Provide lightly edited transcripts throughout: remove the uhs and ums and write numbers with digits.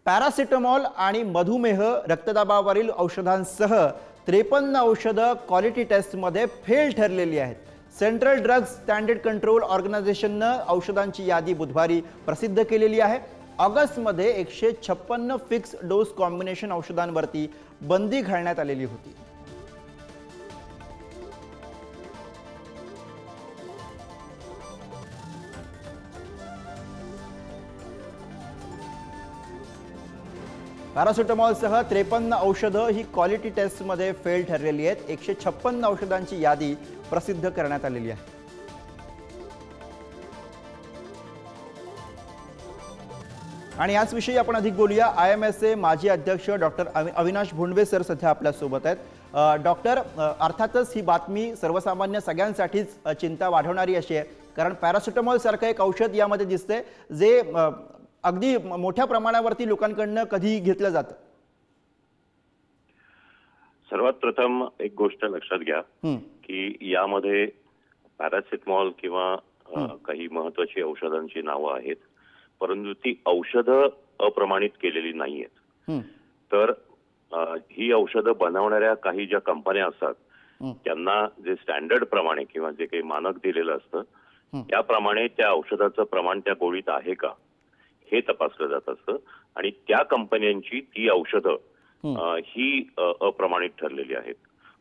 Paracetamol आणि मधुमेह रक्तदाबावरील औषधांसह 53 औषधं क्वालिटी टेस्टमध्ये फेल ठरलेली आहेत। सेंट्रल ड्रग्स स्टँडर्ड कंट्रोल ऑर्गनायझेशनने औषधांची यादी बुधवारी प्रसिद्ध केलेली आहे। ऑगस्टमध्ये 156 फिक्स डोस कॉम्बिनेशन औषधांवरती बंदी घालण्यात आलेली होती। पॅरासिटामॉलसह 53 औषधं ही क्वालिटी टेस्टमध्ये फेल ठरलेली आहेत। 156 औषधांची यादी प्रसिद्ध करण्यात आलेली आहे। आणि याच विषयी आपण अधिक बोलूया। IMSचे माजी अध्यक्ष डॉक्टर अविनाश भोंडवे सर सध्या आपल्या सोबत आहेत। डॉक्टर, अर्थातच ही बातमी सर्वसामान्य सगळ्यांसाठीच चिंता वाढवणारी अशी आहे, कारण पॅरासिटामॉल सारखं एक औषध यामध्ये दिसते जे अगदी मोठ्या प्रमाणावरती लोकांकडून कधी घेतलं जातं। सर्वात प्रथम एक गोष्ट लक्षात घ्या की यामध्ये पॅरासिटामॉल किंवा काही महत्त्वाची औषधांची नावं आहेत, परंतु ती औषधं अप्रमाणित केलेली नाहीयेत। तर ही औषधं बनवणाऱ्या काही ज्या कंपन्या असतात त्यांना जे स्टँडर्ड प्रमाणे किंवा जे काही मानक दिलेलं असतं त्याप्रमाणे त्या औषधाचं प्रमाण त्या गोळीत आहे का हे तपासलं जात असतं, आणि त्या कंपन्यांची ती औषधं ही अप्रमाणित ठरलेली आहेत।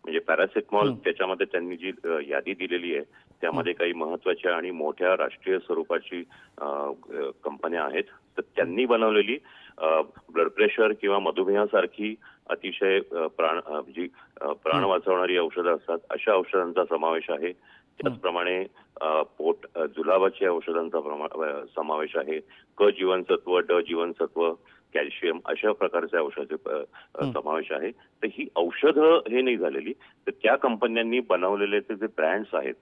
म्हणजे पॅरासिटामॉल त्याच्यामध्ये त्यांनी जी यादी दिलेली आहे त्यामध्ये काही महत्त्वाच्या आणि मोठ्या राष्ट्रीय स्वरूपाची कंपन्या आहेत, तर त्यांनी बनवलेली ब्लड प्रेशर किंवा मधुमेहासारखी अतिशय प्राण वाचवणारी औषधं असतात अशा औषधांचा समावेश आहे। त्याचप्रमाणे पोट जुलाबाच्या औषधांचा समावेश आहे। क जीवनसत्व, ड जीवनसत्व, कॅल्शियम अशा प्रकारचे औषधाचे समावेश आहे। तर ही औषधं हे नाही झालेली, तर त्या कंपन्यांनी बनवलेले जे ब्रँड्स आहेत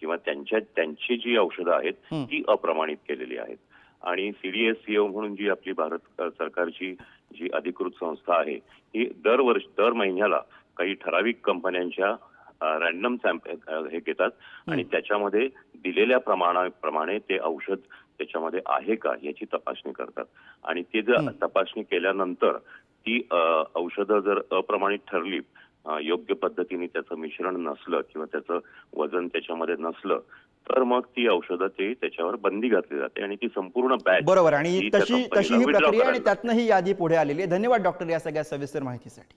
किंवा त्यांची जी औषधं आहेत ती अप्रमाणित केलेली आहेत। आणि CDSCO म्हणून जी आपली भारत सरकारची जी अधिकृत संस्था आहे ही दर महिन्याला काही ठराविक कंपन्यांच्या रॅन्डम सॅम्पल हे घेतात आणि त्याच्यामध्ये दिलेल्या प्रमाणे ते औषध त्याच्यामध्ये आहे का याची तपासणी करतात। आणि ते जर तपासणी केल्यानंतर ती औषधं जर अप्रमाणित ठरली, योग्य पद्धतीने त्याचं मिश्रण नसलं किंवा त्याचं वजन त्याच्यामध्ये नसलं, तर मग ती औषधं त्याच्यावर बंदी घातली जाते आणि ती संपूर्ण बॅच बरोबर। आणि तशी ही प्रक्रिया आणि त्यातनं ही यादी पुढे आलेली आहे। धन्यवाद डॉक्टर या सगळ्या सविस्तर माहितीसाठी।